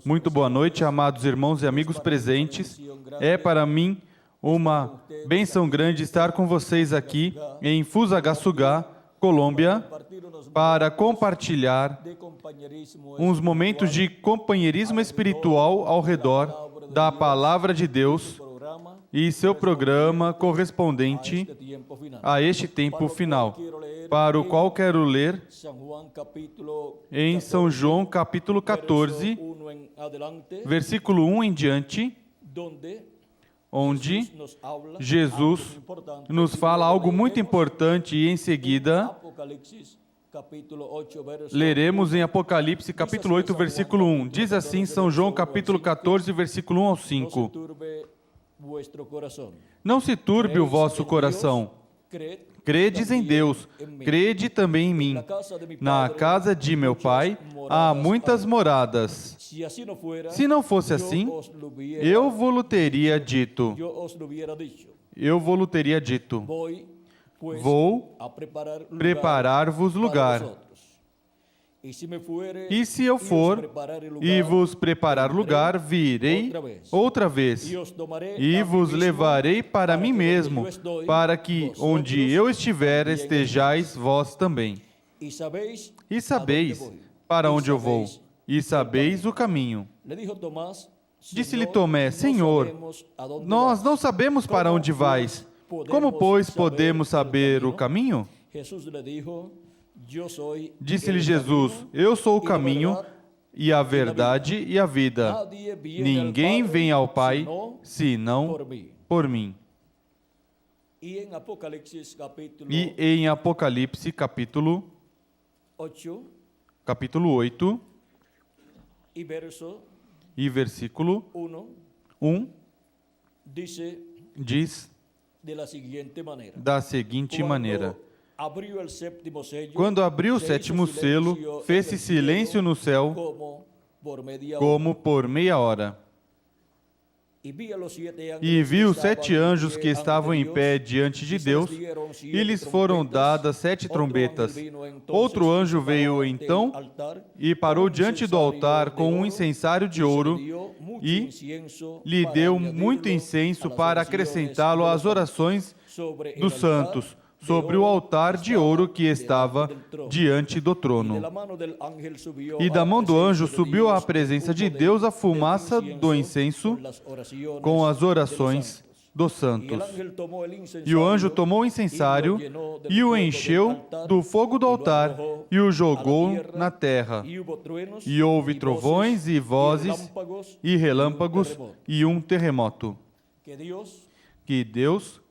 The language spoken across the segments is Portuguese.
Muito boa noite, amados irmãos e amigos presentes. É para mim uma bênção grande estar com vocês aqui em Fusagasugá, Colômbia, para compartilhar uns momentos de companheirismo espiritual ao redor da Palavra de Deus e seu programa correspondente a este tempo final, para o qual quero ler em São João capítulo 14, versículo 1 em diante, onde Jesus nos fala algo muito importante e em seguida leremos em Apocalipse capítulo 8, versículo 1. Diz assim São João capítulo 14, versículo 1 ao 5. Não se turbe o vosso coração. Credes em Deus, crede também em mim. Na casa de meu Pai há muitas moradas. Se não fosse assim, eu vos teria dito. Vou preparar-vos lugar. E se eu for e vos preparar lugar, virei outra vez e vos levarei para mim mesmo, para que onde eu estiver estejais vós também. E sabeis para onde eu vou, e sabeis o caminho. Disse-lhe Tomé: Senhor, nós não sabemos para onde vais. Como, pois, podemos saber o caminho? Disse-lhe Jesus: Eu sou o caminho e a verdade e a vida. Ninguém vem ao Pai senão por mim. E em Apocalipse capítulo 8 e versículo 1 diz da seguinte maneira: Quando abriu o sétimo selo, fez-se silêncio no céu, como por meia hora. E vi os 7 anjos que estavam em pé diante de Deus, e lhes foram dadas 7 trombetas. Outro anjo veio então e parou diante do altar com um incensário de ouro e lhe deu muito incenso para acrescentá-lo às orações dos santos, sobre o altar de ouro que estava diante do trono. E da mão do anjo subiu à presença de Deus a fumaça do incenso com as orações dos santos. E o anjo tomou o incensário e o encheu do fogo do altar e o jogou na terra. E houve trovões e vozes e relâmpagos e um terremoto. Que Deus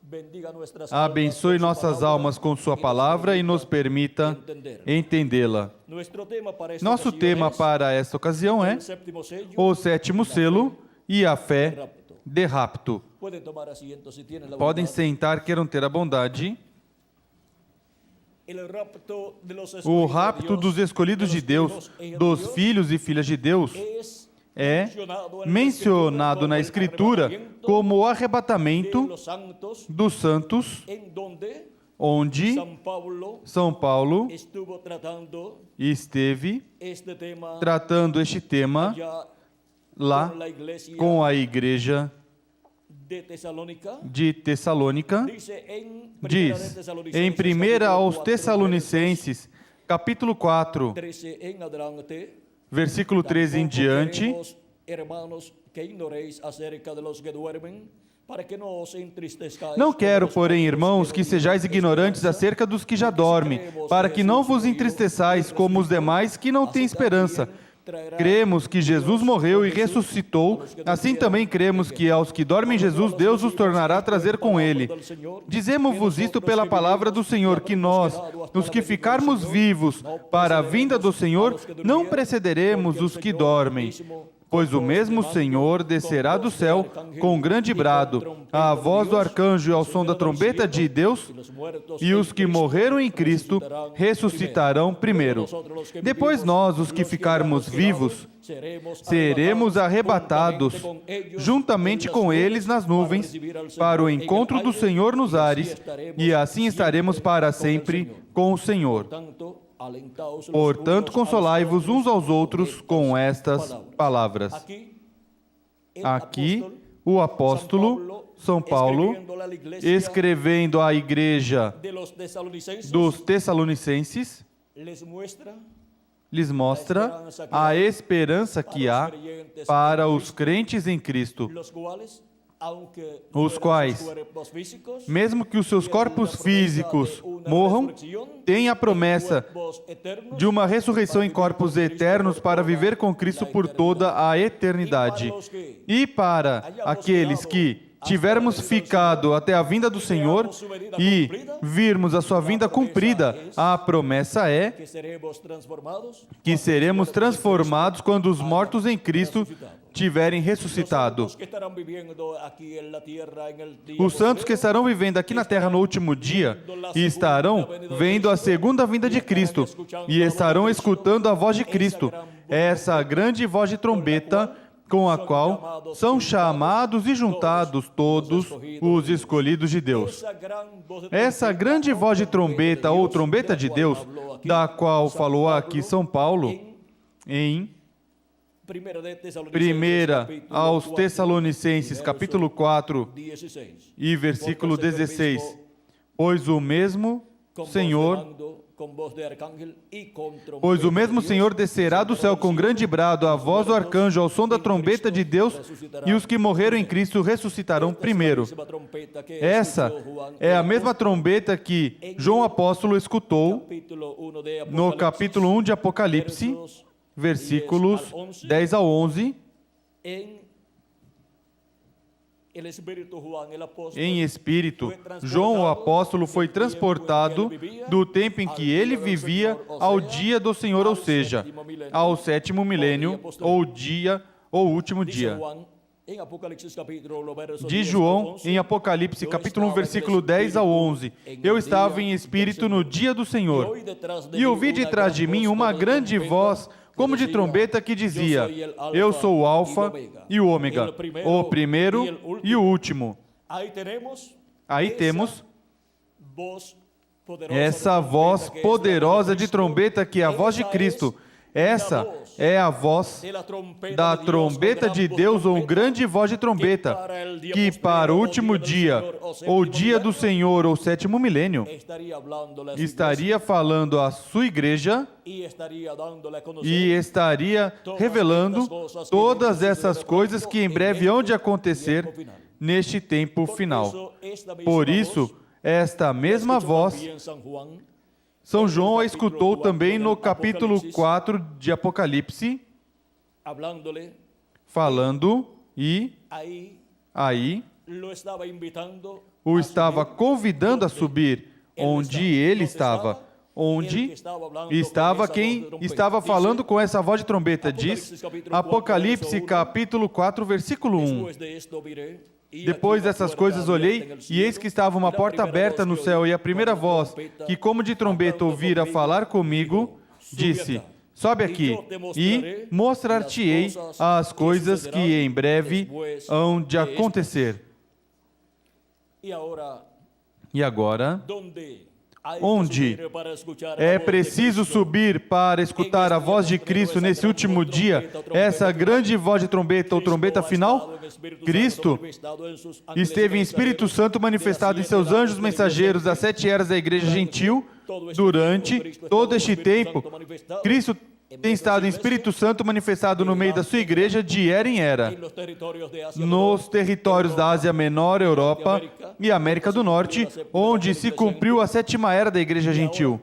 abençoe nossas almas com sua palavra e nos permita entendê-la. Nosso tema para esta ocasião é o sétimo selo e a fé de rapto. Podem sentar, queiram ter a bondade. O rapto dos escolhidos de Deus, dos filhos e filhas de Deus, é mencionado na Escritura como o arrebatamento dos santos, onde São Paulo esteve tratando este tema lá com a igreja de Tessalônica. Diz em 1 aos Tessalonicenses, capítulo 4, versículo 13 em diante: Não quero, porém, irmãos, que sejais ignorantes acerca dos que já dormem, para que não vos entristeçais como os demais que não têm esperança. Cremos que Jesus morreu e ressuscitou, assim também cremos que aos que dormem em Jesus, Deus os tornará a trazer com Ele. Dizemos-vos isto pela palavra do Senhor, que nós, os que ficarmos vivos para a vinda do Senhor, não precederemos os que dormem. Pois o mesmo Senhor descerá do céu com grande brado, à voz do arcanjo e ao som da trombeta de Deus, e os que morreram em Cristo ressuscitarão primeiro. Depois nós, os que ficarmos vivos, seremos arrebatados juntamente com eles nas nuvens para o encontro do Senhor nos ares, e assim estaremos para sempre com o Senhor. Portanto, consolai-vos uns aos outros com estas palavras. Aqui, o apóstolo São Paulo, escrevendo à igreja dos Tessalonicenses, lhes mostra a esperança que há para os crentes em Cristo, os quais, mesmo que os seus corpos físicos morram, têm a promessa de uma ressurreição em corpos eternos para viver com Cristo por toda a eternidade. E para aqueles que tivermos ficado até a vinda do Senhor e virmos a sua vinda cumprida, a promessa é que seremos transformados quando os mortos em Cristo tiverem ressuscitado. Os santos que estarão vivendo aqui na terra no último dia estarão vendo a segunda vinda de Cristo e estarão escutando a voz de Cristo, essa grande voz de trombeta com a qual são chamados e juntados todos os escolhidos de Deus. Essa grande voz de trombeta ou trombeta de Deus, da qual falou aqui São Paulo em 1 aos Tessalonicenses, capítulo 4 e versículo 16. Pois o mesmo Senhor descerá do céu com grande brado, a voz do arcanjo, ao som da trombeta de Deus, e os que morreram em Cristo ressuscitarão primeiro. Essa é a mesma trombeta que João Apóstolo escutou no capítulo 1 de Apocalipse, versículos 10 a 11, em espírito, João o apóstolo foi transportado do tempo em que ele vivia ao dia do Senhor, ou seja, ao sétimo milênio, ou último dia. De João, em Apocalipse, capítulo 1, versículo 10 ao 11, eu estava em espírito no dia do Senhor, e ouvi de trás de mim uma grande voz, como de trombeta, que dizia: eu sou o Alfa e o Ômega, o primeiro e o último. Aí temos essa voz poderosa de trombeta, que é a voz de Cristo. Essa é a voz da trombeta de Deus, ou grande voz de trombeta, que para o último dia, ou dia do Senhor, ou sétimo milênio, estaria falando à sua igreja e estaria revelando todas essas coisas que em breve hão de acontecer neste tempo final. Por isso, esta mesma voz São João a escutou também no capítulo 4 de Apocalipse, falando, e aí o estava convidando a subir onde ele estava. Onde estava quem estava falando com essa voz de trombeta, diz Apocalipse capítulo 4, versículo 1. Depois dessas coisas olhei, e eis que estava uma porta aberta no céu, e a primeira voz, que como de trombeta ouvira falar comigo, disse: sobe aqui, e mostrar-te-ei as coisas que em breve hão de acontecer. E agora, onde é preciso subir para escutar a voz de Cristo nesse último dia, essa grande voz de trombeta ou trombeta final? Cristo esteve em Espírito Santo manifestado em seus anjos mensageiros das 7 eras da igreja gentil. Durante todo este tempo, Cristo tem estado em Espírito Santo manifestado no meio da sua igreja de era em era, nos territórios da Ásia Menor, Europa e América do Norte, onde se cumpriu a 7ª era da igreja gentil.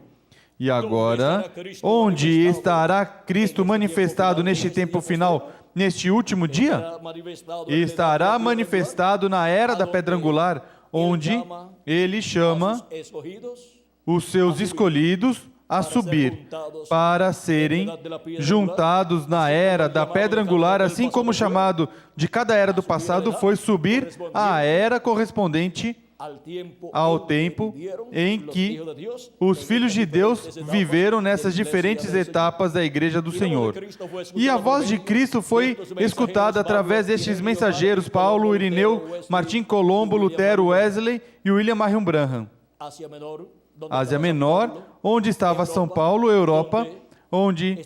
E agora, onde estará Cristo manifestado neste tempo final, neste último dia? Estará manifestado na era da pedra angular, onde ele chama os seus escolhidos a subir, para serem juntados na era da pedra angular, assim como o chamado de cada era do passado foi subir à era correspondente ao tempo em que os filhos de Deus viveram nessas diferentes etapas da igreja do Senhor. E a voz de Cristo foi escutada através destes mensageiros: Paulo, Irineu, Martim Colombo, Lutero, Wesley e William Marion Branham. Ásia Menor, onde estava São Paulo, Europa, onde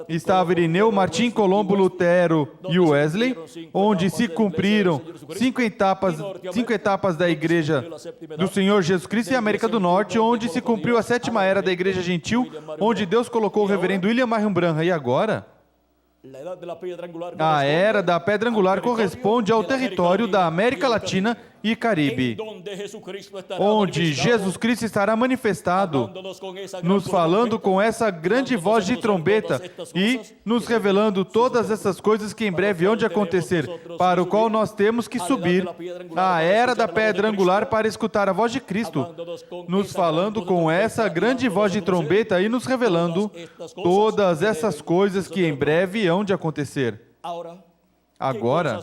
estava Irineu, Martim, Colombo, Lutero e Wesley, onde se cumpriram cinco etapas da Igreja do Senhor Jesus Cristo, e América do Norte, onde se cumpriu a 7ª era da Igreja Gentil, onde Deus colocou o reverendo William Marion Branham. E agora, a era da Pedra Angular corresponde ao território da América Latina e Caribe, onde Jesus Cristo estará manifestado, nos falando com essa grande voz de trombeta e nos revelando todas essas coisas que em breve hão de acontecer, para o qual nós temos que subir à era da Pedra Angular para escutar a voz de Cristo, nos falando com essa grande voz de trombeta e nos revelando todas essas coisas que em breve hão de acontecer. Agora,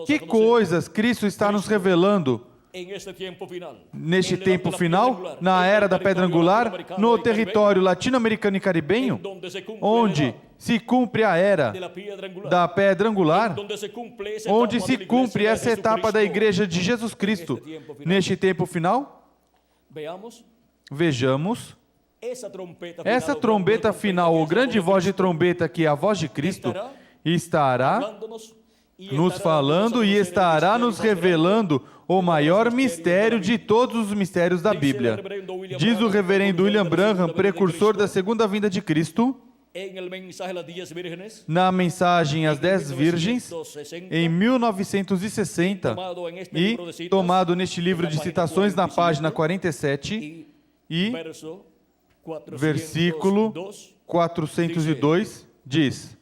que coisas Cristo está nos revelando neste tempo final, na era da Pedra Angular, no território latino-americano e caribenho, onde se cumpre a era da Pedra Angular, onde se cumpre essa etapa da Igreja de Jesus Cristo neste tempo final? Vejamos. Essa trombeta final, ou grande voz de trombeta, que é a voz de Cristo, estará nos falando e estará nos revelando o maior mistério de todos os mistérios da Bíblia. Diz o reverendo William Branham, precursor da segunda vinda de Cristo, na mensagem às 10 Virgens, em 1960, e tomado neste livro de citações na página 47, e versículo 402, diz: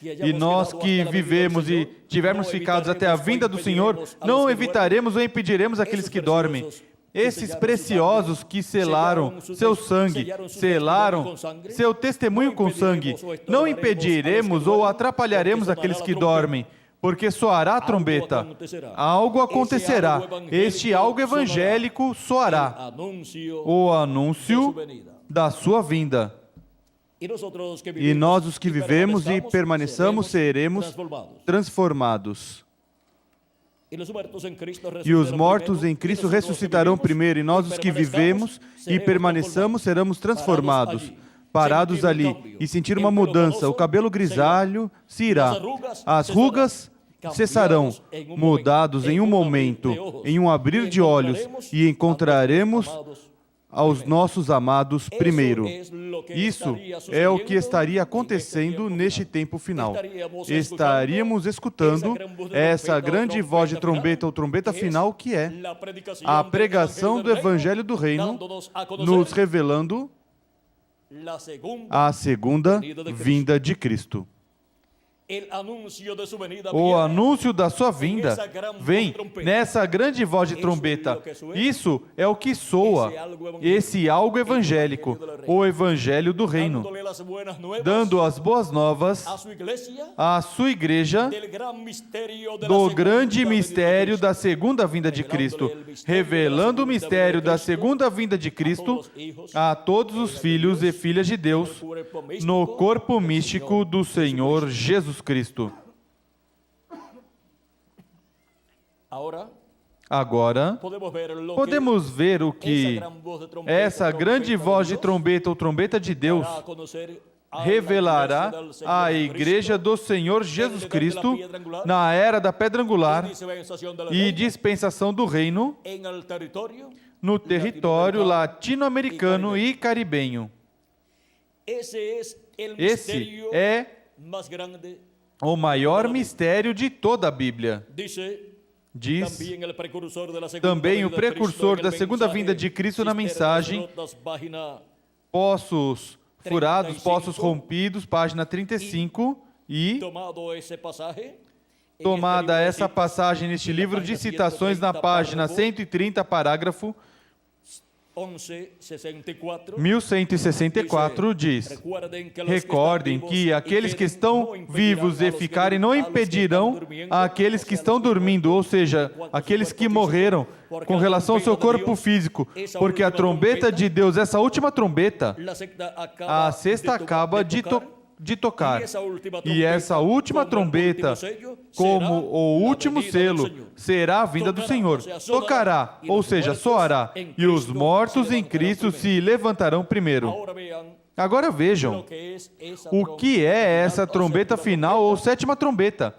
e nós que vivemos e tivermos ficados até a vinda do Senhor, não evitaremos ou impediremos aqueles que dormem. Esses preciosos que selaram seu sangue, selaram seu testemunho com sangue, não impediremos ou atrapalharemos aqueles que dormem, porque soará a trombeta. Algo acontecerá. Este algo evangélico soará. O anúncio da sua vinda. E nós, os que vivemos e permaneçamos, seremos transformados. E os mortos em Cristo ressuscitarão primeiro, e nós, os que vivemos e permaneçamos, seremos transformados. Parados ali e sentir uma mudança, o cabelo grisalho se irá, as rugas cessarão, mudados em um momento, em um abrir de olhos, e encontraremos aos nossos amados primeiro. Isso é o que estaria acontecendo neste tempo final. Estaríamos escutando essa grande voz de trombeta ou trombeta final, que é a pregação do Evangelho do Reino, nos revelando a segunda vinda de Cristo. O anúncio da sua vinda vem nessa grande voz de trombeta. Isso é o que soa, esse algo evangélico, o Evangelho do Reino, dando as boas novas à sua igreja do grande mistério da segunda vinda de Cristo, revelando o mistério da segunda vinda de Cristo a todos os filhos e filhas de Deus no corpo místico do Senhor Jesus Cristo. Agora, podemos ver o que essa grande voz de trombeta ou trombeta de Deus revelará à Igreja do Senhor Jesus Cristo na era da Pedra Angular e dispensação do Reino no território latino-americano e caribenho. Esse é o maior mistério de toda a Bíblia. Diz também o precursor da segunda vinda de Cristo na mensagem Poços Furados, Poços Rompidos, página 35, e tomada essa passagem neste livro de citações na página 130, parágrafo 1164, diz: recordem que aqueles que estão vivos e ficarem não impedirão aqueles que estão dormindo, ou seja, aqueles que morreram, com relação ao seu corpo físico, porque a trombeta de Deus, essa última trombeta, a sexta acaba de de tocar. E essa última trombeta, como o último selo, será a vinda do Senhor. Tocará, ou seja, soará, e os mortos em Cristo se levantarão primeiro. Agora vejam, o que é essa trombeta final ou sétima trombeta?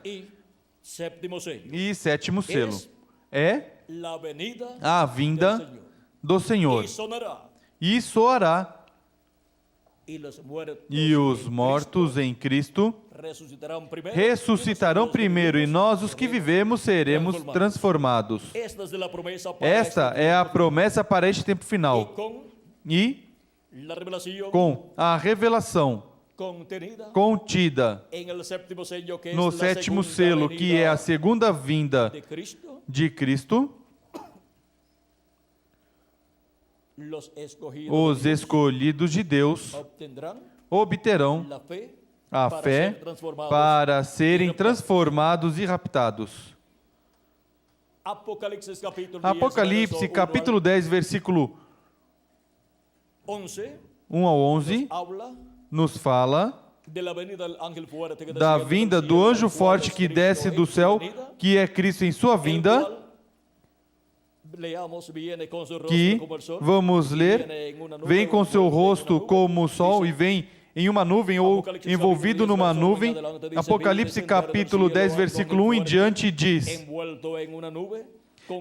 E sétimo selo. É a vinda do Senhor. E soará. E os mortos em Cristo ressuscitarão primeiro, e nós, os que vivemos, seremos transformados. Esta é a promessa para este tempo final. E com a revelação contida no sétimo selo, que é a segunda vinda de Cristo, os escolhidos de Deus obterão a fé para serem transformados e raptados. Apocalipse, capítulo 10, versículo 1 ao 11, nos fala da vinda do anjo forte que desce do céu, que é Cristo em sua vinda, que, vamos ler, vem com seu rosto como o sol e vem em uma nuvem ou envolvido numa nuvem. Apocalipse capítulo 10, versículo 1 em diante diz: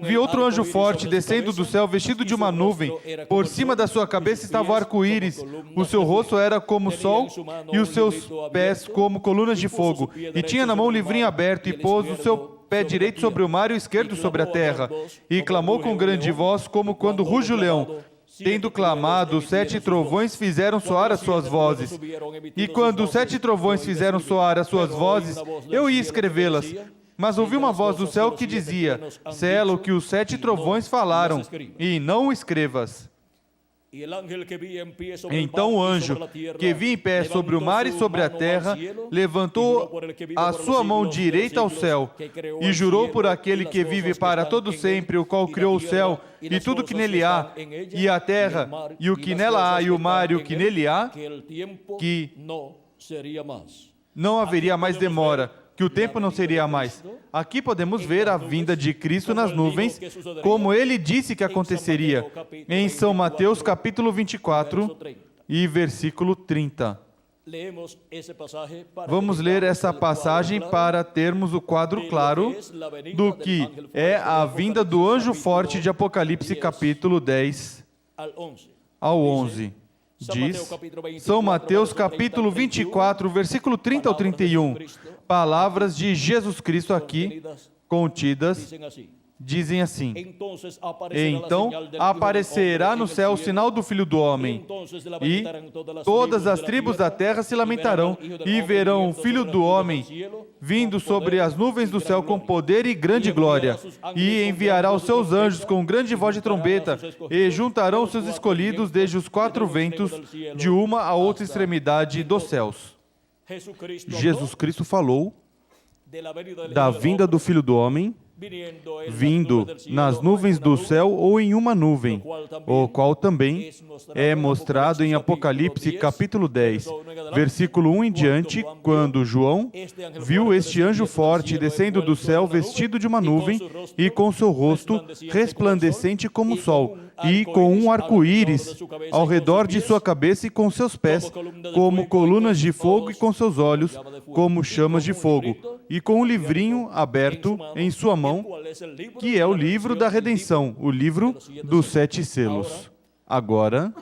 Vi outro anjo forte descendo do céu, vestido de uma nuvem. Por cima da sua cabeça estava o arco-íris. O seu rosto era como o sol e os seus pés como colunas de fogo. E tinha na mão um livrinho aberto e pôs o seu pé direito sobre o mar e o esquerdo sobre a terra. E clamou com grande voz, como quando ruge o leão. Tendo clamado, os 7 trovões fizeram soar as suas vozes. E quando os 7 trovões fizeram soar as suas vozes, eu ia escrevê-las. Mas ouvi uma voz do céu que dizia: sela o que os 7 trovões falaram, e não o escrevas. Então o anjo que vi em pé sobre o mar e sobre a terra levantou a sua mão direita ao céu e jurou por aquele que vive para todo sempre, o qual criou o céu e tudo que nele há, e a terra e o que nela há, e o mar e o que nele há, que não haveria mais demora, que o tempo não seria mais. Aqui podemos ver a vinda de Cristo nas nuvens, como ele disse que aconteceria, em São Mateus capítulo 24 e versículo 30. Vamos ler essa passagem para termos o quadro claro do que é a vinda do anjo forte de Apocalipse capítulo 10 ao 11. Diz São Mateus capítulo 24, versículo 30 ao 31. Palavras de Jesus Cristo aqui contidas dizem assim: Então aparecerá no céu o sinal do Filho do Homem, e todas as tribos da terra se lamentarão, e verão o Filho do Homem vindo sobre as nuvens do céu com poder e grande glória, e enviará os seus anjos com grande voz de trombeta, e juntarão os seus escolhidos desde os 4 ventos, de uma a outra extremidade dos céus. Jesus Cristo falou da vinda do Filho do Homem, vindo nas nuvens do céu ou em uma nuvem, o qual também é mostrado em Apocalipse capítulo 10, versículo 1 em diante, quando João viu este anjo forte descendo do céu vestido de uma nuvem e com seu rosto resplandecente como o sol, e com um arco-íris ao redor de sua cabeça e com seus pés como colunas de fogo e com seus olhos como chamas de fogo, e com um livrinho aberto em sua mão, que é o livro da redenção, o livro dos 7 selos. Agora,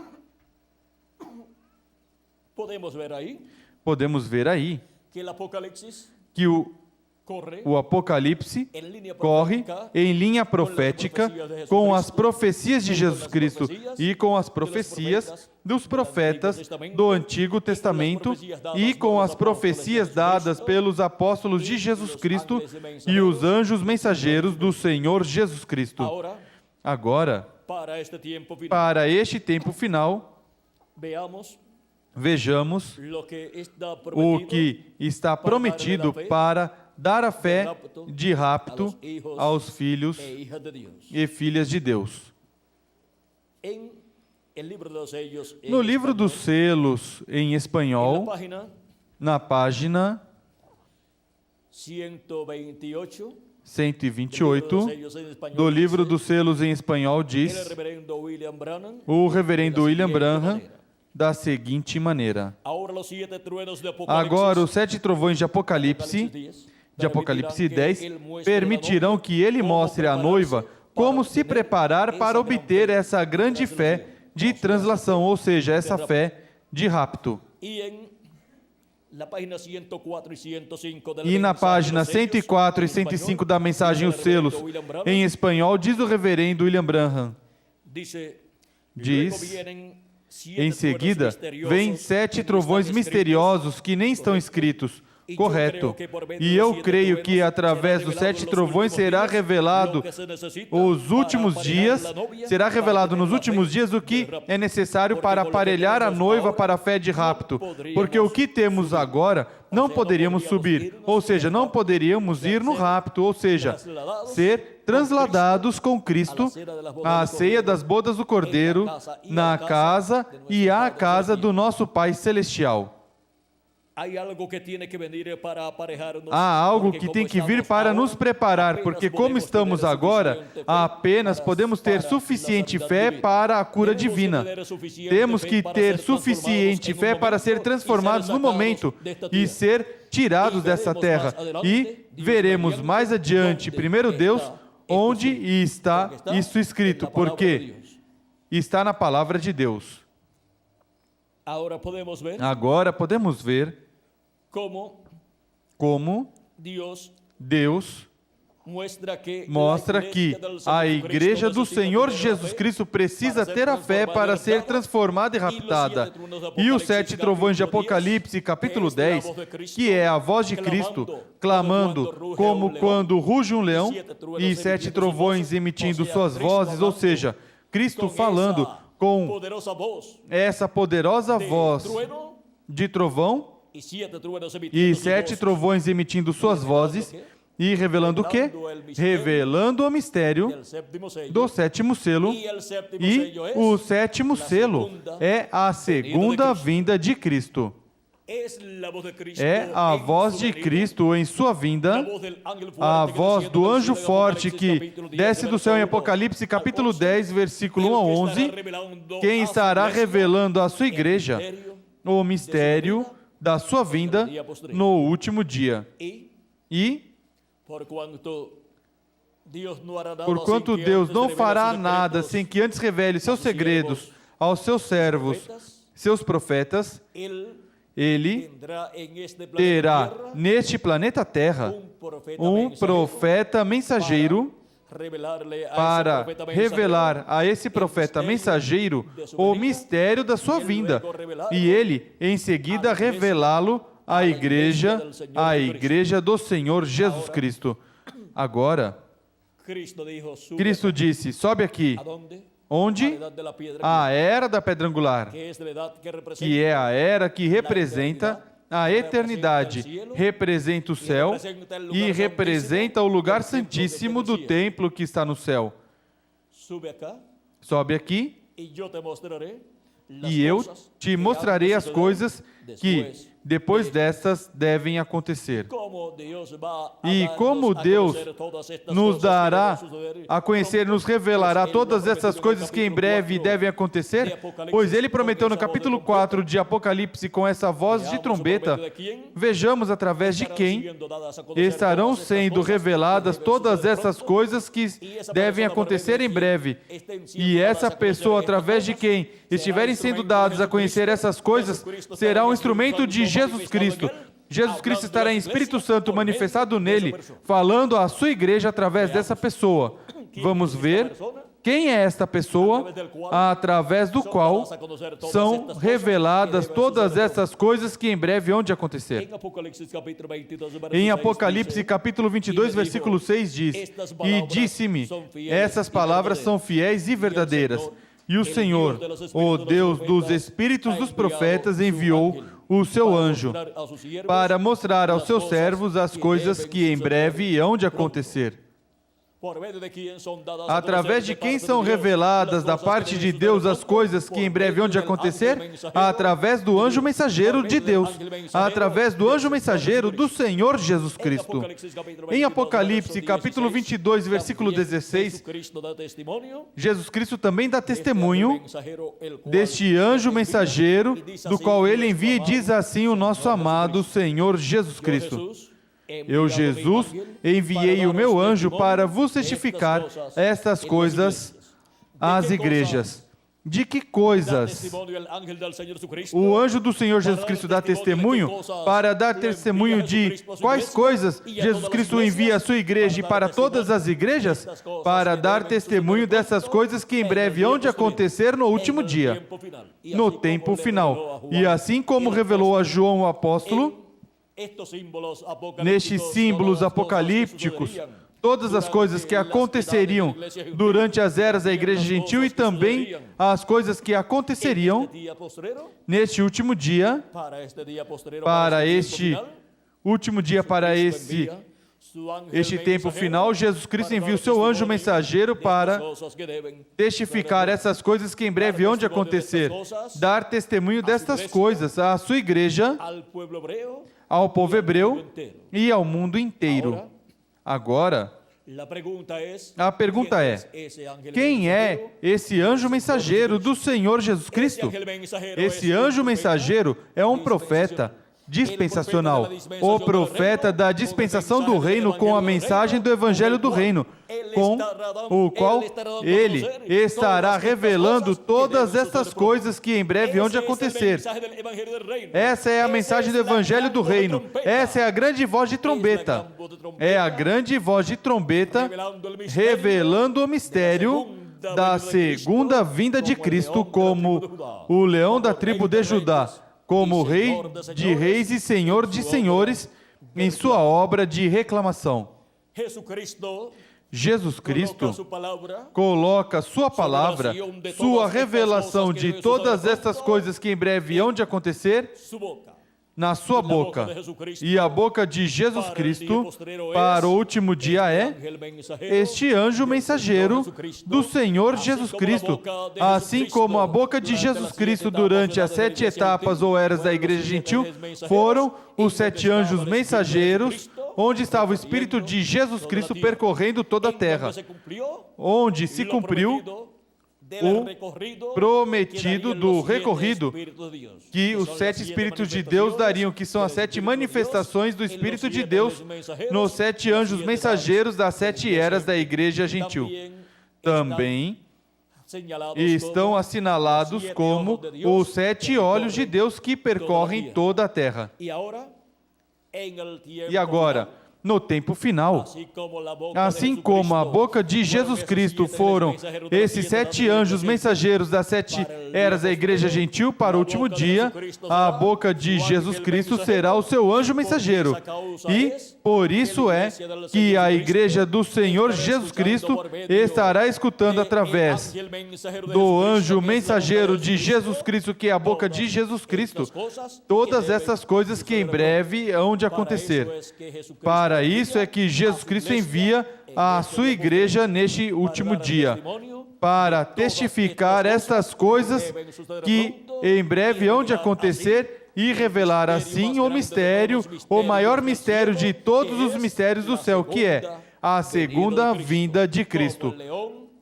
podemos ver aí que o Apocalipse corre em linha profética com as profecias de Jesus Cristo e com as profecias dos profetas do Antigo Testamento e com as profecias dadas pelos apóstolos de Jesus Cristo e os anjos mensageiros do Senhor Jesus Cristo. Agora, para este tempo final, vejamos o que está prometido para dar a fé de rapto aos filhos e filhas de Deus. No livro dos selos, em espanhol, na página 128 128 do livro dos selos em espanhol, diz o reverendo William Branham da seguinte maneira: agora os 7 trovões de Apocalipse 10, permitirão que ele mostre à noiva como se preparar para obter essa grande fé de translação, ou seja, essa fé de rapto. E na página 104 e 105 da mensagem Os Selos, em espanhol, diz o reverendo William Branham, diz: em seguida, vem 7 trovões misteriosos que nem estão escritos. Correto. E eu creio que através dos 7 trovões será revelado os últimos dias, será revelado nos últimos dias o que é necessário para aparelhar a noiva para a fé de rapto. Porque o que temos agora não poderíamos subir, ou seja, não poderíamos ir no rapto, ou seja, ser transladados com Cristo à ceia das bodas do Cordeiro, na casa e à casa do nosso Pai Celestial. Há algo que tem que vir para nos preparar, porque como estamos agora, apenas podemos ter suficiente fé para a cura divina. Temos que ter suficiente fé para ser transformados no momento e ser tirados dessa terra. E veremos mais adiante, primeiro Deus, onde está isso escrito, porque está na palavra de Deus. Agora podemos ver como Deus mostra que a igreja do Senhor Jesus Cristo precisa ter a fé para ser transformada e raptada. E os 7 trovões de Apocalipse, capítulo 10, que é a voz de Cristo, clamando como quando ruge um leão, e 7 trovões emitindo suas vozes, ou seja, Cristo falando com essa poderosa voz de trovão, e 7 trovões emitindo suas vozes, e revelando o quê? Revelando o mistério do 7º selo, e o 7º selo é a segunda vinda de Cristo. É a voz de Cristo em sua vinda, a voz do anjo forte que desce do céu em Apocalipse capítulo 10, versículo 1 a 11, quem estará revelando à sua igreja o mistério da sua vinda no último dia. E, porquanto Deus não fará nada sem que antes revele seus segredos aos seus servos, seus profetas, Ele terá neste planeta Terra um profeta mensageiro para revelar a esse profeta mensageiro o mistério da sua vinda, e ele, em seguida, revelá-lo à igreja do Senhor Jesus Cristo. Agora, Cristo disse, sobe aqui, onde? A era da pedra angular, que é a era que representa a eternidade, representa o céu e representa o lugar santíssimo do templo que está no céu. Sobe aqui e eu te mostrarei as coisas que depois destas devem acontecer. E como Deus nos dará a conhecer, nos revelará todas essas coisas que em breve devem acontecer, pois Ele prometeu no capítulo 4 de Apocalipse com essa voz de trombeta, vejamos através de quem estarão sendo reveladas todas essas coisas que devem acontecer em breve. E essa pessoa, através de quem estiverem sendo dados a conhecer essas coisas, será um instrumento de Jesus Cristo. Jesus Cristo estará em Espírito Santo manifestado nele, falando à sua igreja através dessa pessoa. Vamos ver quem é esta pessoa, através do qual são reveladas todas essas coisas que em breve hão de acontecer. Em Apocalipse capítulo 22, versículo 6 diz, e disse-me, essas palavras são fiéis e verdadeiras. E o Senhor, o Deus dos espíritos dos profetas, enviou o seu anjo para mostrar aos seus servos as coisas que em breve hão de acontecer. Através de quem são reveladas da parte de Deus as coisas que em breve hão de acontecer? Através do anjo mensageiro de Deus, através do anjo mensageiro do Senhor Jesus Cristo. Em Apocalipse, capítulo 22, versículo 16, Jesus Cristo também dá testemunho deste anjo mensageiro, do qual ele envia e diz assim o nosso amado Senhor Jesus Cristo: eu, Jesus, enviei o meu anjo para vos testificar estas coisas às igrejas. De que coisas? O anjo do Senhor Jesus Cristo dá testemunho para dar testemunho de quais coisas Jesus Cristo envia à sua igreja e para todas as igrejas? Para dar testemunho dessas coisas que em breve hão de acontecer no último dia, no tempo final. E assim como revelou a João o apóstolo, nestes símbolos apocalípticos, todas as coisas que aconteceriam durante as eras da igreja gentil e também as coisas que aconteceriam neste último dia, para este último dia, para este tempo final, Jesus Cristo envia o seu anjo mensageiro para testificar essas coisas que em breve hão de acontecer, dar testemunho destas coisas à sua igreja, ao povo hebreu e ao mundo inteiro. Agora, a pergunta é: quem é esse anjo mensageiro do Senhor Jesus Cristo? Esse anjo mensageiro é um profeta dispensacional, o profeta da dispensação do reino com a mensagem do evangelho do reino, com o qual ele estará revelando todas estas coisas que em breve hão de acontecer. Essa é a mensagem do evangelho do reino. Essa é a grande voz de trombeta. É a grande voz de trombeta revelando o mistério da segunda vinda de Cristo como o leão da tribo de Judá, como Rei de reis e Senhor de senhores, em sua obra de reclamação. Jesus Cristo coloca sua palavra, sua revelação de todas estas coisas que em breve hão de acontecer, na sua boca. E a boca de Jesus Cristo para o último dia é este anjo mensageiro do Senhor Jesus Cristo. Assim como a boca de Jesus Cristo durante as 7 etapas ou eras da igreja gentil foram os 7 anjos mensageiros, onde estava o Espírito de Jesus Cristo percorrendo toda a terra, onde se cumpriu o prometido do recorrido que os 7 Espíritos de Deus dariam, que são as 7 manifestações do Espírito de Deus nos 7 anjos mensageiros das 7 eras da igreja gentil. Também estão assinalados como os 7 olhos de Deus que percorrem toda a terra. E agora, no tempo final, assim como a boca de Jesus Cristo foram esses 7 anjos mensageiros das 7 eras da igreja gentil para o último dia, a boca de Jesus Cristo será o seu anjo mensageiro. E por isso é que a igreja do Senhor Jesus Cristo estará escutando através do anjo mensageiro de Jesus Cristo, que é a boca de Jesus Cristo, todas essas coisas que em breve hão de acontecer. Para isso é que Jesus Cristo envia a sua igreja neste último dia, para testificar estas coisas que em breve hão de acontecer e revelar assim o mistério, o maior mistério de todos os mistérios do céu, que é a segunda vinda de Cristo,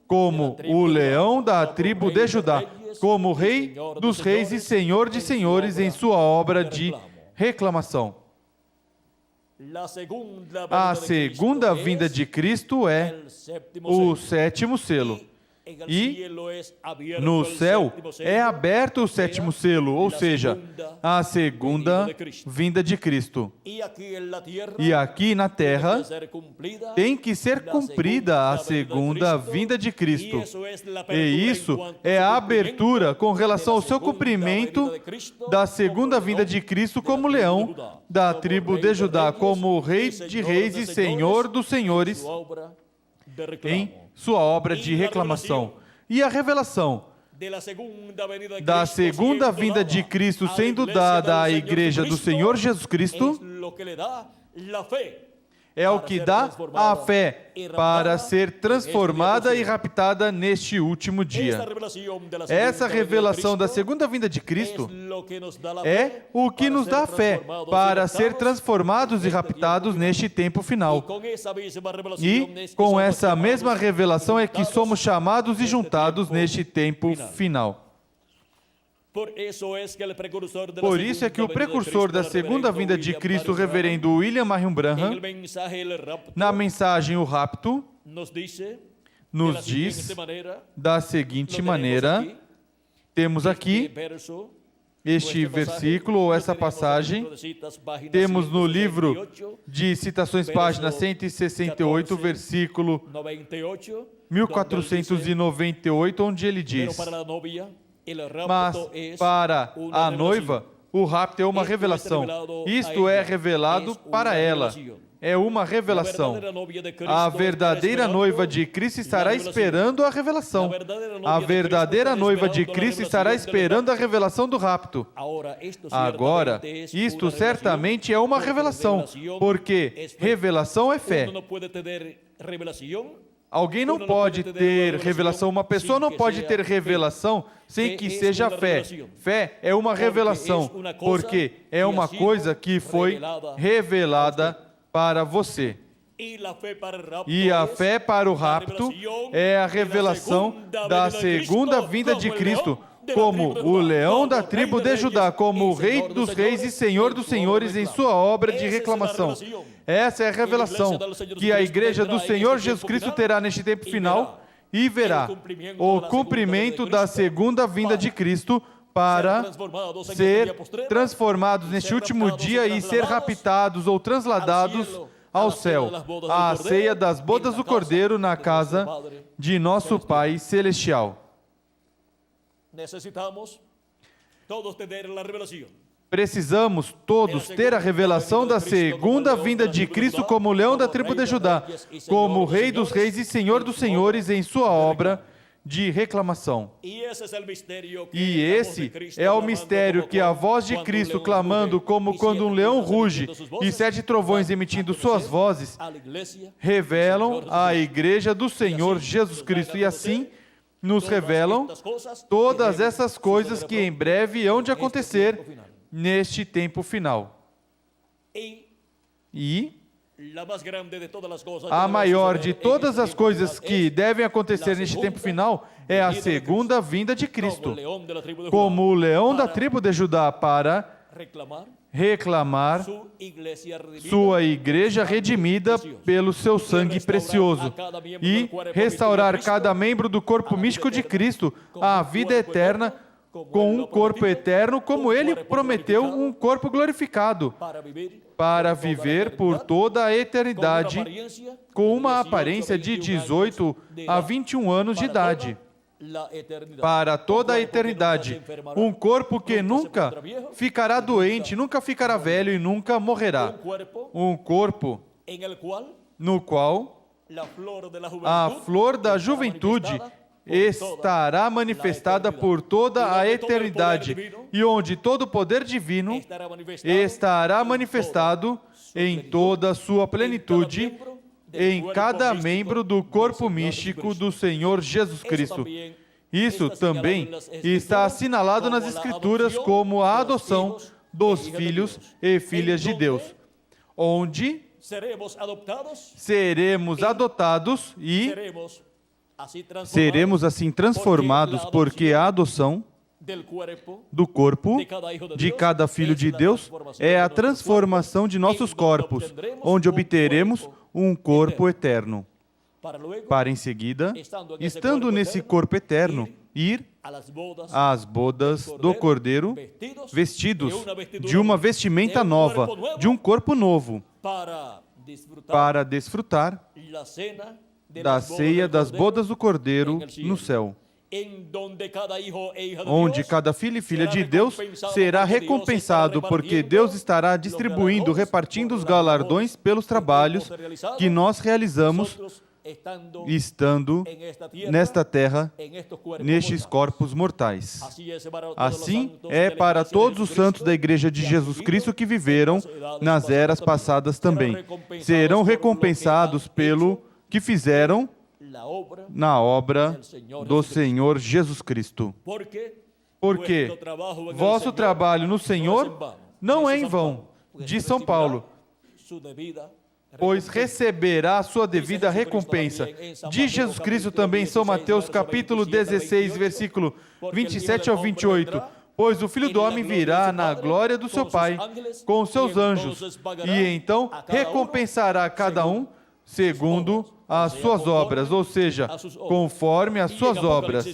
como o leão da tribo de Judá, como Rei dos reis e Senhor de senhores em sua obra de reclamação. A segunda vinda de Cristo é o 7º selo. E no céu é aberto o 7º selo, ou seja, a segunda vinda de Cristo. E aqui na terra tem que ser cumprida a segunda vinda de Cristo. E isso é a abertura com relação ao seu cumprimento da segunda vinda de Cristo como leão da tribo de Judá, como Rei de reis e Senhor dos senhores em sua obra de reclamação. E a revelação da segunda vinda de Cristo sendo dada à igreja do Senhor Jesus Cristo é o que dá a fé para ser transformada e raptada neste último dia. Essa revelação da segunda vinda de Cristo é o que nos dá fé para ser transformados e raptados neste tempo final. E com essa mesma revelação é que somos chamados e juntados neste tempo final. Por isso é que o precursor da segunda vinda de Cristo, reverendo William Marion Branham, na mensagem O Rapto, nos diz da seguinte maneira, temos aqui este versículo ou essa passagem, temos no livro de citações, página 168, versículo 1498, onde ele diz: mas para a noiva, o rapto é uma revelação. Isto é revelado para ela. É uma revelação. A verdadeira noiva de Cristo estará esperando a revelação. A verdadeira noiva de Cristo estará esperando a revelação do rapto. Agora, isto certamente é uma revelação, porque revelação é fé. Alguém não pode ter revelação, uma pessoa não pode ter revelação sem que seja fé. Fé é uma revelação, porque é uma coisa que foi revelada para você. E a fé para o rapto é a revelação da segunda vinda de Cristo, como o leão da tribo de Judá, como o rei dos reis e senhor dos senhores em sua obra de reclamação. Essa é a revelação que a igreja do Senhor Jesus Cristo terá neste tempo final e verá o cumprimento da segunda vinda de Cristo para ser transformados neste último dia e ser raptados ou transladados ao céu, à ceia das bodas do Cordeiro na casa de nosso Pai Celestial. Precisamos todos ter a revelação da segunda vinda de Cristo como leão da tribo de Judá, como rei dos reis e senhor dos senhores em sua obra de reclamação. E esse é o mistério que a voz de Cristo clamando como quando um leão ruge e 7 trovões emitindo suas vozes revelam à igreja do Senhor Jesus Cristo, e assim nos revelam todas essas coisas que em breve hão de acontecer neste tempo final. E a maior de todas as coisas que devem acontecer neste tempo final é a segunda vinda de Cristo, como o leão da tribo de Judá, para reclamar sua igreja redimida pelo seu sangue precioso e restaurar cada membro do corpo místico de Cristo à vida eterna, com um corpo eterno, como ele prometeu, um corpo glorificado, para viver por toda a eternidade com uma aparência de 18 a 21 anos de idade. Para toda a eternidade, um corpo que nunca ficará doente, nunca ficará velho e nunca morrerá. Um corpo no qual a flor da juventude estará manifestada por toda a eternidade, e onde todo o poder divino estará manifestado em toda a sua plenitude, em cada membro do corpo místico do Senhor Jesus Cristo. Isso também está assinalado nas Escrituras como a adoção dos filhos e filhas de Deus, onde seremos adotados e seremos assim transformados, porque a adoção do corpo de cada filho de Deus é a transformação de nossos corpos, onde obteremos um corpo eterno, para em seguida, estando nesse corpo eterno, ir às bodas do Cordeiro, vestidos de uma vestimenta nova, de um corpo novo, para desfrutar da ceia das bodas do Cordeiro no céu, onde cada filho e filha de Deus será recompensado, porque Deus estará distribuindo, repartindo os galardões pelos trabalhos que nós realizamos estando nesta terra, nestes corpos mortais. Assim é para todos os santos da Igreja de Jesus Cristo que viveram nas eras passadas também. Serão recompensados pelo que fizeram na obra do Senhor Jesus Cristo. Porque vosso trabalho no Senhor não é em vão, diz São Paulo, pois receberá a sua devida recompensa. Diz Jesus Cristo também em São Mateus, capítulo 16, versículo 27 ao 28. Pois o Filho do Homem virá na glória do seu Pai, com os seus anjos, e então recompensará cada um segundo as suas obras, ou seja, conforme as suas obras.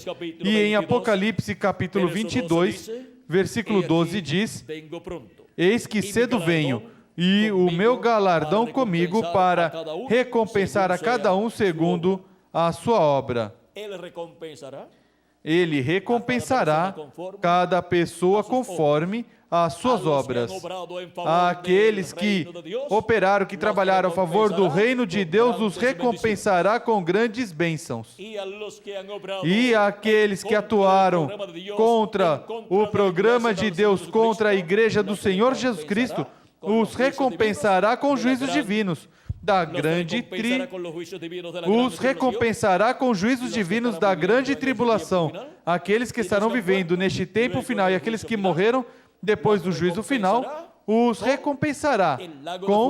E em Apocalipse, capítulo 22, versículo 12, diz: Eis que cedo venho, e o meu galardão comigo para recompensar a cada um segundo a sua obra. Ele recompensará cada pessoa conforme as suas obras. Aqueles que operaram, que trabalharam a favor do reino de Deus, os recompensará com grandes bênçãos. E aqueles que atuaram contra o programa de Deus, contra a Igreja do Senhor Jesus Cristo, os recompensará com juízos divinos os recompensará com juízos divinos da grande tribulação. Aqueles que estarão vivendo neste tempo final e aqueles que morreram depois do juízo final, os recompensará com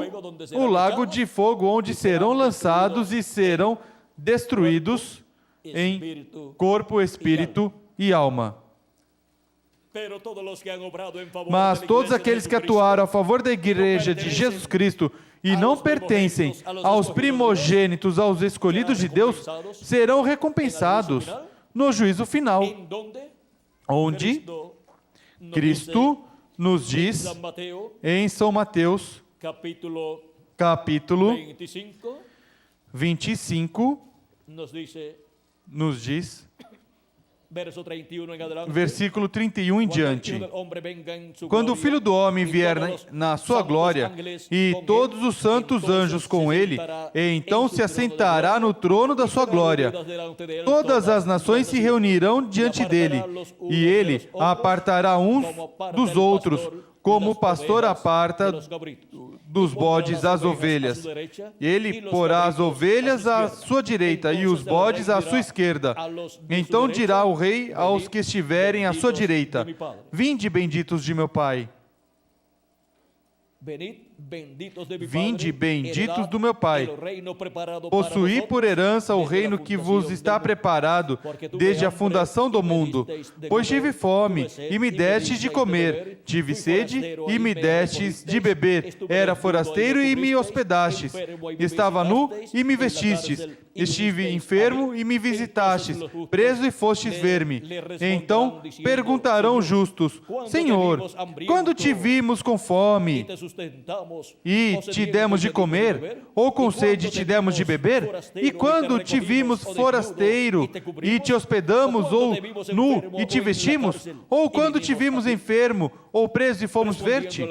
o lago de fogo, onde serão lançados e serão destruídos em corpo, espírito e alma. Mas todos aqueles que atuaram a favor da Igreja de Jesus Cristo e não pertencem aos primogênitos, aos escolhidos de Deus, serão recompensados no juízo final, onde Cristo nos diz em São Mateus, capítulo 25, nos diz, versículo 31 em diante: Quando o Filho do Homem vier na sua glória e todos os santos anjos com ele, então se assentará no trono da sua glória. Todas as nações se reunirão diante dele, e ele apartará uns dos outros, como o pastor aparta dos bodes as ovelhas. Ele porá as ovelhas à sua direita e os bodes à sua esquerda. Então dirá o rei aos que estiverem à sua direita: Vinde, benditos de meu Pai. Vinde, benditos do meu Pai. Possuí por herança o reino que vos está preparado desde a fundação do mundo. Pois tive fome, e me destes de comer. Tive sede, e me destes de beber. Era forasteiro, e me hospedastes. Estava nu, e me vestistes. Estive enfermo, e me visitastes. Preso, e fostes ver-me. Então perguntarão os justos: Senhor, quando te vimos com fome e te demos de comer, ou com sede te demos de beber? E quando te vimos forasteiro e te hospedamos, ou nu e te vestimos? Ou quando te vimos enfermo ou preso e fomos ver-te?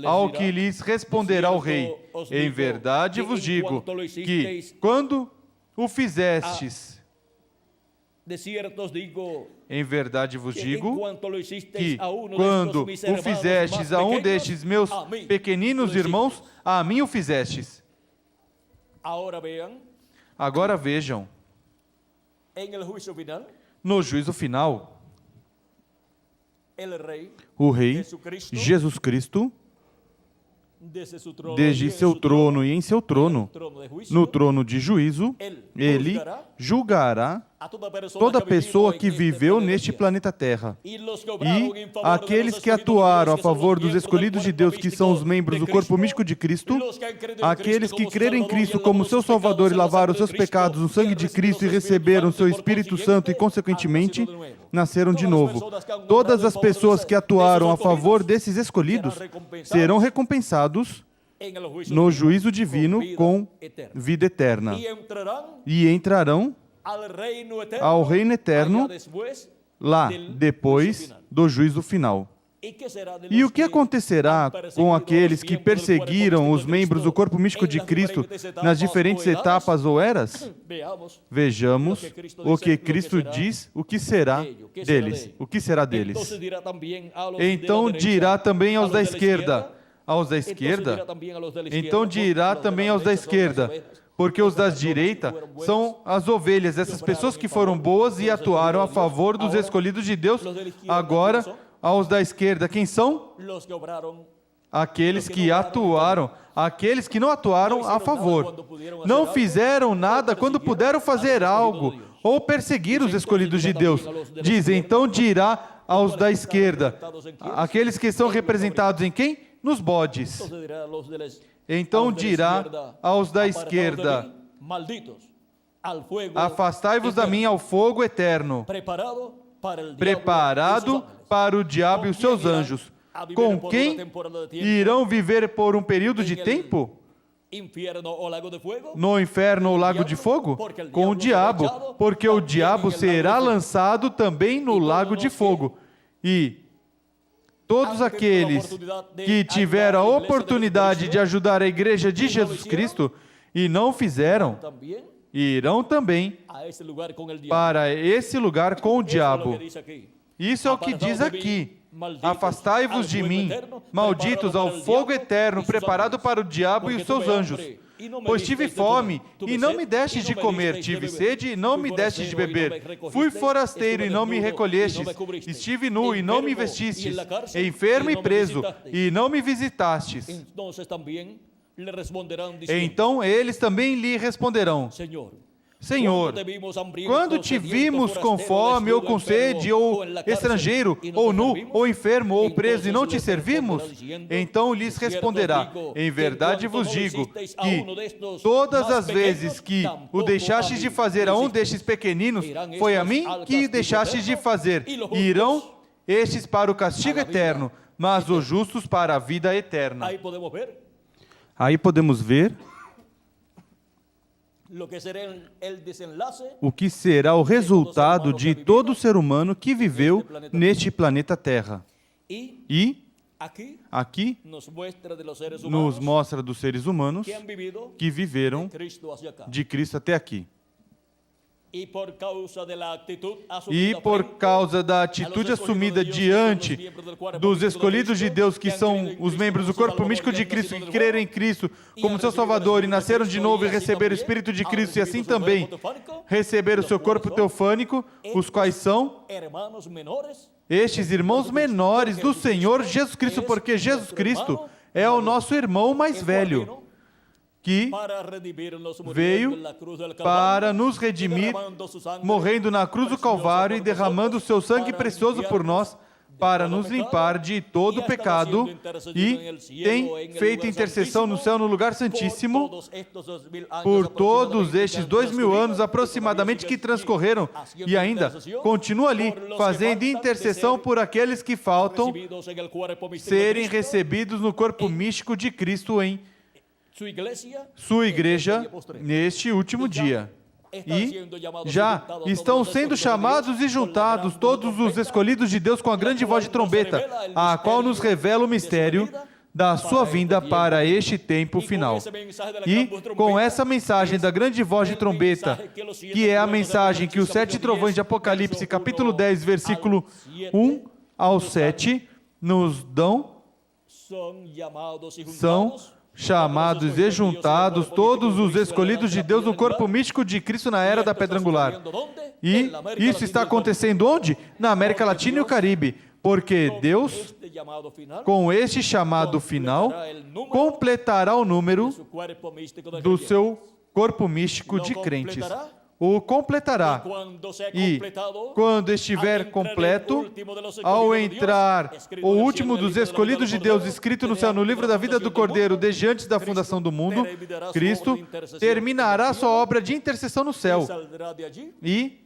Ao que lhes responderá o rei: Em verdade vos digo que quando o fizestes, em verdade vos digo que, quando o fizestes a um destes meus pequeninos irmãos, a mim o fizestes. Agora vejam, no juízo final, o Rei Jesus Cristo, desde seu trono e em seu trono, no trono de juízo, ele julgará toda pessoa que viveu neste planeta Terra. E aqueles que atuaram a favor dos escolhidos de Deus, que são os membros do corpo místico de Cristo, aqueles que creram em Cristo como seu Salvador e lavaram seus pecados no sangue de Cristo e receberam seu Espírito Santo e, consequentemente, nasceram de novo. Todas as pessoas que atuaram a favor desses escolhidos serão recompensados no juízo divino com vida eterna. E entrarão ao reino eterno lá depois do juízo final. E o que acontecerá com aqueles que perseguiram os membros do corpo místico de Cristo nas diferentes etapas ou eras? Vejamos o que Cristo diz, o que será deles. O que será deles? Então dirá também aos da esquerda. Aos da esquerda? Então dirá também aos da esquerda. Porque os da direita são as ovelhas, essas pessoas que foram boas e atuaram a favor dos escolhidos de Deus. Agora, aos da esquerda, quem são? Aqueles que atuaram, aqueles que não atuaram a favor. Não fizeram nada quando puderam fazer algo, ou perseguir os escolhidos de Deus. Diz, então dirá aos da esquerda, aqueles que são representados em quem? Nos bodes. Então dirá aos da esquerda, afastai-vos da mim ao fogo eterno, preparado para o diabo e os seus anjos, com quem irão viver por um período de tempo? No inferno ou lago de fogo? Com o diabo, porque o diabo será lançado também no lago de fogo. E todos aqueles que tiveram a oportunidade de ajudar a igreja de Jesus Cristo e não fizeram, irão também para esse lugar com o diabo. Isso é o que diz aqui. Afastai-vos de mim, malditos, ao fogo eterno, preparado para o diabo e os seus anjos. Pois tive fome, e não me destes de comer, tive sede, e não me destes de beber. Fui forasteiro, e não me recolhestes. Estive nu, e não me vestistes. Enfermo e preso, e não me visitastes. Então eles também lhe responderão, Senhor, quando te vimos com fome, ou com sede, ou estrangeiro, ou nu, ou enfermo, ou preso, e não te servimos? Então lhes responderá, em verdade vos digo, que todas as vezes que o deixastes de fazer a um destes pequeninos, foi a mim que deixastes de fazer. E irão estes para o castigo eterno, mas os justos para a vida eterna. Aí podemos ver o que será o resultado de todo ser humano que viveu neste planeta Terra. E aqui nos mostra dos seres humanos que viveram de Cristo até aqui. E por causa da atitude assumida diante dos escolhidos de Deus, que são os membros do corpo místico de Cristo, que creram em Cristo como seu Salvador e nasceram de novo e receberam o Espírito de Cristo, e assim também receberam o seu corpo teofânico, os quais são estes irmãos menores do Senhor Jesus Cristo, porque Jesus Cristo é o nosso irmão mais velho, que veio para nos redimir, morrendo na cruz do Calvário e derramando o seu sangue precioso por nós, para nos limpar de todo pecado, e tem feito intercessão no céu, no lugar santíssimo, por todos estes 2000 anos aproximadamente que transcorreram, e ainda continua ali, fazendo intercessão por aqueles que faltam serem recebidos no corpo místico de Cristo em sua igreja neste último dia. E já estão sendo chamados e juntados todos os escolhidos de Deus com a grande voz de trombeta, a qual nos revela o mistério da sua vinda para este tempo final. E com essa mensagem da grande voz de trombeta, que é a mensagem que os 7 trovões de Apocalipse, capítulo 10, versículo 1 ao 7, nos dão, são chamados e juntados todos os escolhidos de Deus no corpo místico de Cristo na era da pedra angular. E isso está acontecendo onde? Na América Latina e o Caribe. Porque Deus, com este chamado final, completará o número do seu corpo místico de crentes. O completará. E quando estiver completo, ao entrar o último dos escolhidos de Deus escrito no céu, no livro da vida do Cordeiro, desde antes da fundação do mundo, Cristo terminará sua obra de intercessão no céu. E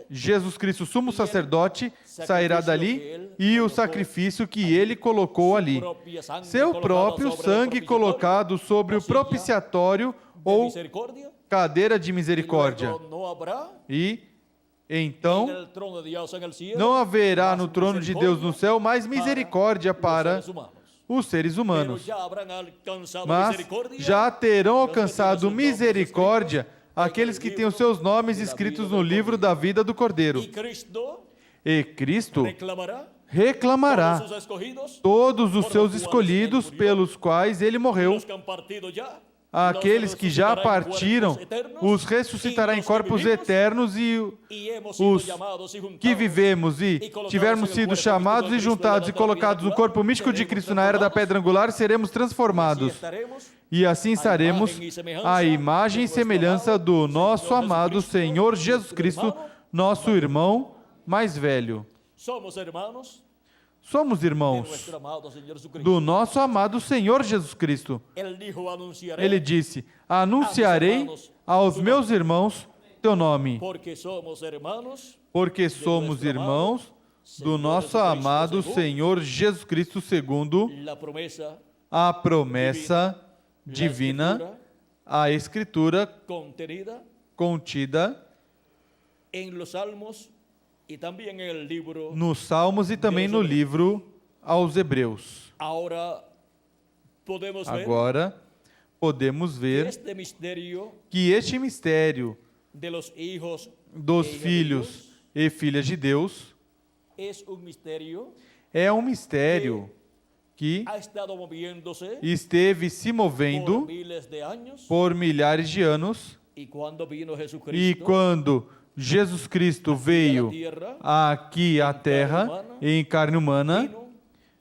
Jesus Cristo, sumo sacerdote, sairá dali, e o sacrifício que ele colocou ali, seu próprio sangue colocado sobre o propiciatório ou cadeira de misericórdia. E então não haverá no trono de Deus no céu mais misericórdia para os seres humanos. Mas já terão alcançado misericórdia aqueles que têm os seus nomes escritos no livro da vida do Cordeiro. E Cristo reclamará todos os seus escolhidos pelos quais ele morreu. Aqueles que já partiram, os ressuscitará em corpos eternos, e os que vivemos e tivermos sido chamados e juntados e colocados no corpo místico de Cristo na era da pedra angular, seremos transformados. E assim estaremos à imagem e semelhança do nosso amado Senhor Jesus Cristo, nosso irmão mais velho. Somos irmãos do nosso amado Senhor Jesus Cristo. Ele disse: anunciarei aos meus irmãos teu nome, porque somos irmãos do nosso amado Senhor Jesus Cristo, segundo a promessa divina, a Escritura contida nos Salmos e também no livro aos Hebreus. Agora podemos ver que este mistério dos filhos e filhas de Deus é um mistério que esteve se movendo por milhares de anos, e quando Jesus Cristo veio aqui à Terra em carne humana,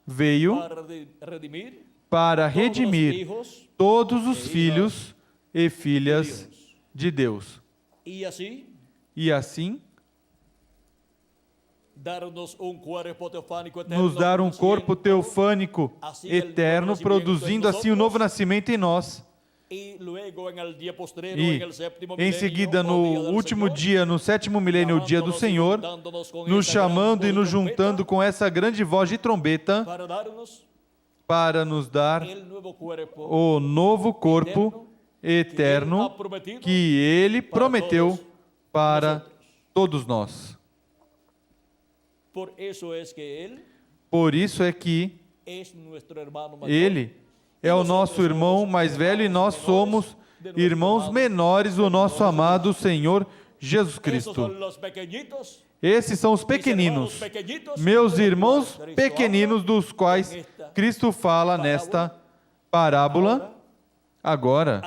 veio para redimir todos os filhos e filhas de Deus. E assim, nos dar um corpo teofânico eterno, produzindo assim o novo nascimento em nós. E em seguida, no último dia, no sétimo milênio, o dia do Senhor, nos chamando e nos juntando com essa grande voz de trombeta para nos dar o novo corpo eterno que Ele prometeu para todos nós. Por isso é que Ele é o nosso irmão mais velho e nós somos irmãos menores do nosso amado Senhor Jesus Cristo. Esses são os pequeninos, meus irmãos pequeninos, dos quais Cristo fala nesta parábola. Agora,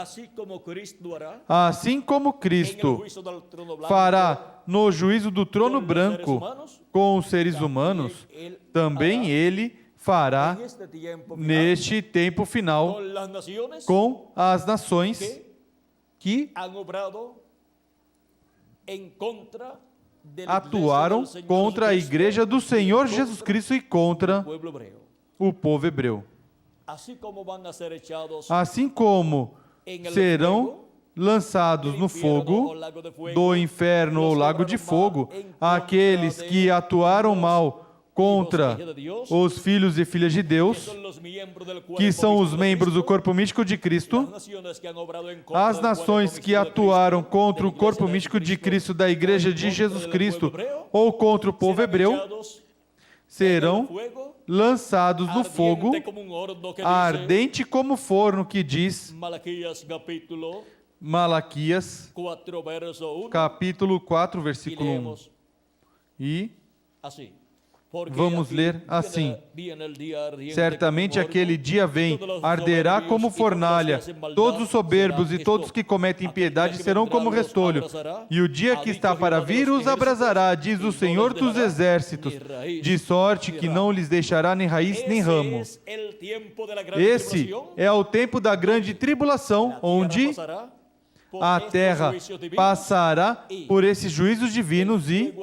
assim como Cristo fará no juízo do trono branco com os seres humanos, também Ele fará neste tempo final com as nações que atuaram contra a igreja do Senhor Jesus Cristo e contra o povo hebreu. Assim como serão lançados no fogo do inferno ou lago de fogo aqueles que atuaram mal contra os filhos e filhas de Deus, que são os membros do corpo místico de Cristo, as nações que atuaram contra o corpo místico de Cristo da igreja de Jesus Cristo ou contra o povo hebreu, serão lançados no fogo ardente como forno, que diz Malaquias capítulo 4, versículo 1. E vamos ler assim: certamente aquele dia vem, arderá como fornalha, todos os soberbos e todos que cometem impiedade serão como restolho, e o dia que está para vir os abrasará, diz o Senhor dos exércitos, de sorte que não lhes deixará nem raiz nem ramo. Esse é o tempo da grande tribulação, onde a terra passará por esses juízos divinos e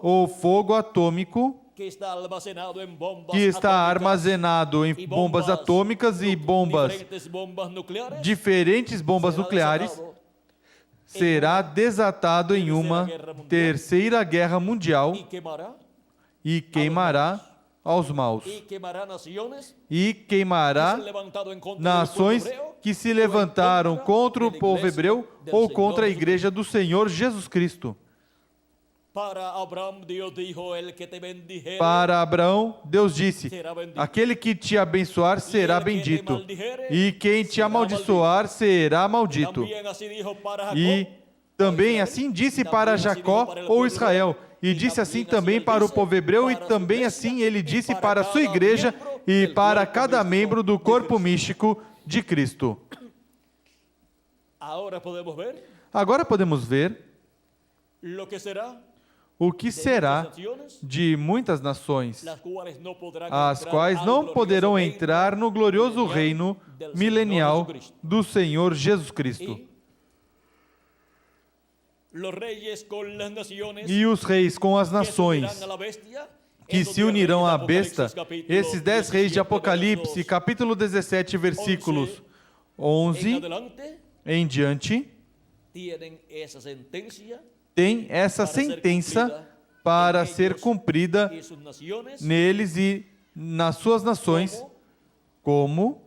o fogo atômico que está armazenado em bombas atômicas e diferentes bombas nucleares, será desatado em uma terceira guerra mundial e queimará aos maus. E queimará nações que se levantaram contra o povo hebreu ou contra a igreja do Senhor Jesus Cristo. Para Abraão, Deus disse: aquele que te abençoar será bendito, e quem te amaldiçoar será maldito. E também assim disse para Jacó ou Israel, e disse assim também para o povo hebreu, e também assim ele disse para a sua igreja e para cada membro do corpo místico de Cristo. Agora podemos ver o que será de muitas nações, as quais não poderão entrar no glorioso reino milenial do Senhor Jesus Cristo. E os reis com as nações que se unirão à besta, esses 10 reis de Apocalipse, capítulo 17, versículos 11 em diante, tem essa sentença para ser cumprida neles e nas suas nações, como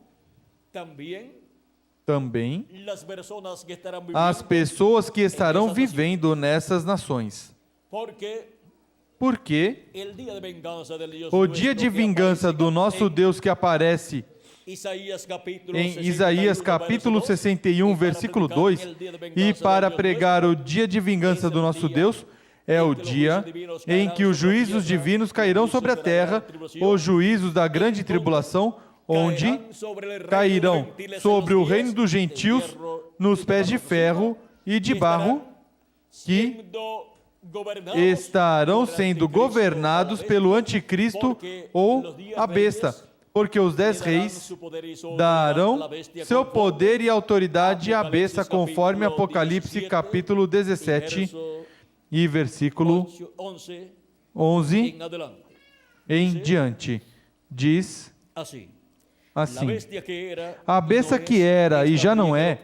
também as pessoas que estarão vivendo nessas nações. Porque o dia de vingança do nosso Deus que aparece em Isaías capítulo 61, versículo 2, e para pregar o dia de vingança do nosso Deus, é o dia em que os juízos divinos cairão sobre a terra, os juízos da grande tribulação, onde cairão sobre o reino dos gentios nos pés de ferro e de barro, que estarão sendo governados pelo anticristo ou a besta, porque os 10 reis darão seu poder e autoridade à besta, conforme Apocalipse capítulo 17 e versículo 11 em diante. Diz assim: a besta que era e já não é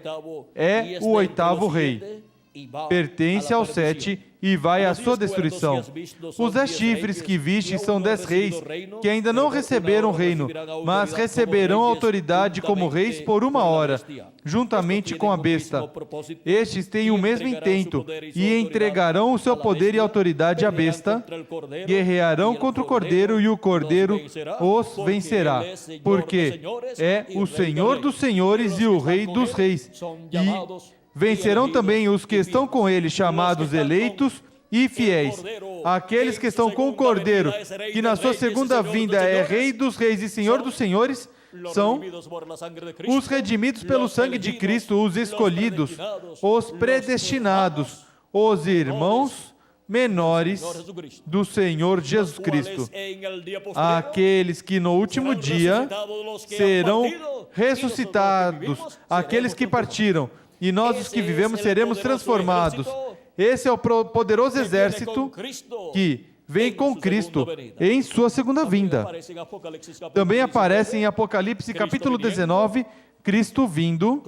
o 8º rei, pertence aos 7 e vai à sua destruição. Os 10 chifres que viste são 10 reis que ainda não receberam o reino, mas receberão autoridade como reis por 1 hora, juntamente com a besta. Estes têm o mesmo intento e entregarão o seu poder e autoridade à besta, guerrearão contra o cordeiro e o cordeiro os vencerá, porque é o Senhor dos senhores e o Rei dos reis. E vencerão também os que estão com ele, chamados eleitos e fiéis. Aqueles que estão com o Cordeiro, que na sua segunda vinda é Rei dos reis e Senhor dos senhores, são os redimidos pelo sangue de Cristo, os escolhidos, os predestinados, os irmãos menores do Senhor Jesus Cristo. Aqueles que no último dia serão ressuscitados, aqueles que partiram, e nós, os que vivemos, seremos transformados. Esse é o poderoso exército que vem com Cristo em sua segunda vinda. Também aparece em Apocalipse capítulo 19, Cristo vindo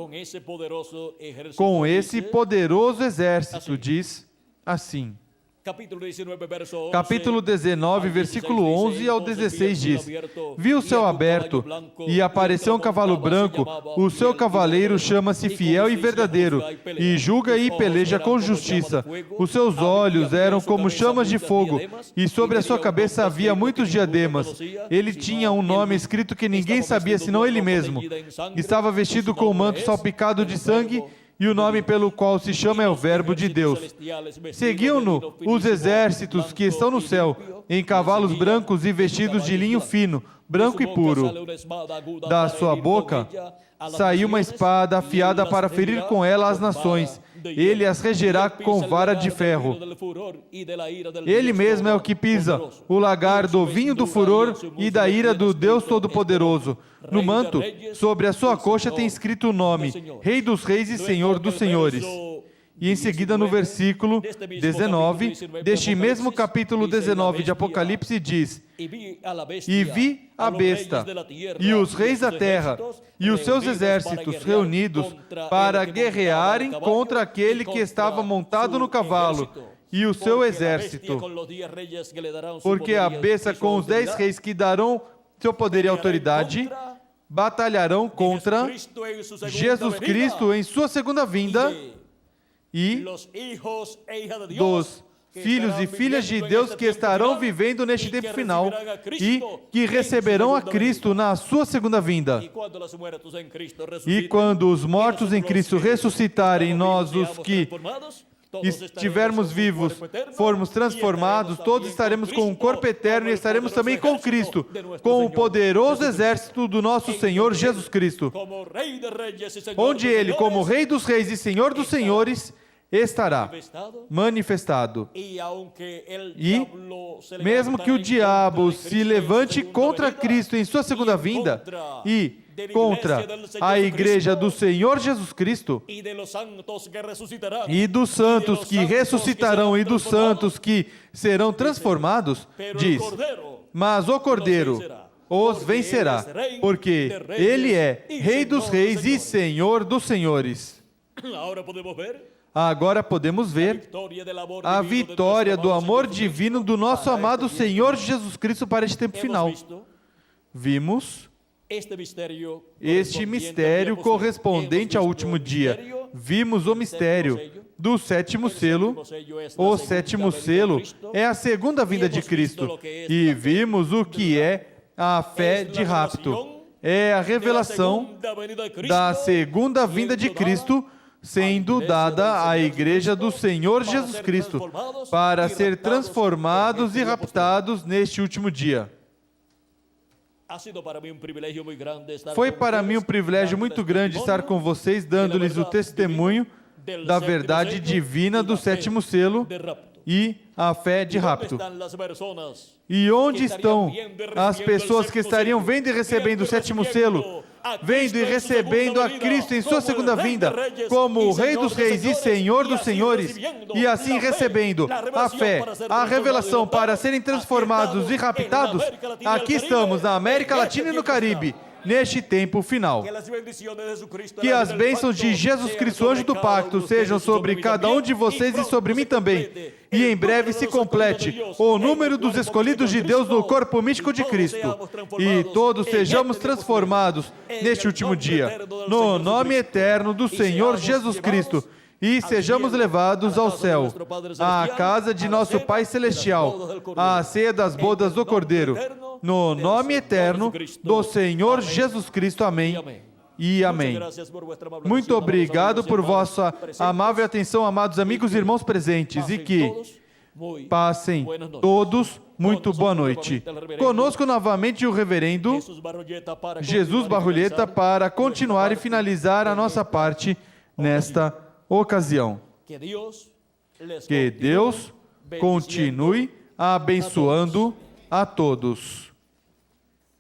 com esse poderoso exército, diz assim. Capítulo 19, versículo 11 ao 16 diz: Vi o céu aberto, e apareceu um cavalo branco, o seu cavaleiro chama-se Fiel e Verdadeiro, e julga e peleja com justiça. Os seus olhos eram como chamas de fogo, e sobre a sua cabeça havia muitos diademas. Ele tinha um nome escrito que ninguém sabia senão ele mesmo. Estava vestido com um manto salpicado de sangue, e o nome pelo qual se chama é o Verbo de Deus. Seguiam-no os exércitos que estão no céu, em cavalos brancos e vestidos de linho fino, branco e puro. Da sua boca saiu uma espada afiada para ferir com ela as nações. Ele as regerá com vara de ferro. Ele mesmo é o que pisa o lagar do vinho do furor e da ira do Deus Todo-Poderoso. No manto, sobre a sua coxa tem escrito o nome, Rei dos Reis e Senhor dos Senhores. E em seguida, no versículo 19, deste mesmo capítulo 19 de Apocalipse, diz: E vi a besta, e os reis da terra, e os seus exércitos reunidos para guerrearem contra aquele que estava montado no cavalo, e o seu exército. Porque a besta com os 10 reis que darão seu poder e autoridade, batalharão contra Jesus Cristo em sua segunda vinda, e dos filhos e filhas de Deus que estarão vivendo neste tempo final e que receberão a Cristo na sua segunda vinda. E quando os mortos em Cristo ressuscitarem, nós, os que estivermos vivos, formos transformados, todos estaremos com um corpo eterno e estaremos também com Cristo, com o poderoso exército do nosso Senhor Jesus Cristo, onde Ele, como Rei dos Reis e Senhor dos Senhores, estará manifestado. E, mesmo que o diabo se levante contra Cristo em sua segunda vinda e contra a igreja do Senhor Jesus Cristo e dos santos que ressuscitarão e dos santos que serão transformados, diz: mas o Cordeiro os vencerá, porque Ele é Rei dos Reis e Senhor dos Senhores. Agora podemos ver a vitória do amor divino do nosso amado Senhor Jesus Cristo para este tempo final. Vimos este mistério correspondente ao último dia. Vimos o mistério do sétimo selo. O sétimo selo é a segunda vinda de Cristo. E vimos o que é a fé de rapto. É a revelação da segunda vinda de Cristo, sendo dada à igreja do Senhor Jesus Cristo, para ser transformados e raptados neste último dia. Foi para mim um privilégio muito grande estar com vocês, dando-lhes o testemunho da verdade divina do sétimo selo e a fé de rapto. E onde estão as pessoas que estariam vendo e recebendo o sétimo selo, vendo e recebendo a Cristo em sua segunda vinda, como o Rei dos Reis e Senhor dos Senhores, e assim recebendo a fé, a revelação para serem transformados e raptados? Aqui estamos, na América Latina e no Caribe, neste tempo final. Que as bênçãos de Jesus Cristo, anjo do pacto, sejam sobre cada um de vocês e sobre mim também. E em breve se complete o número dos escolhidos de Deus no corpo místico de Cristo. E todos sejamos transformados neste último dia, no nome eterno do Senhor Jesus Cristo. E sejamos levados ao céu, à casa de nosso Pai Celestial, à ceia das bodas do Cordeiro, no nome eterno do Senhor Jesus Cristo. Amém e amém. Muito obrigado por vossa amável atenção, amados amigos e irmãos presentes, e que passem todos muito boa noite. Conosco novamente o reverendo Jesus Barrulheta para continuar e finalizar a nossa parte nesta ocasião. Que Deus continue abençoando a todos.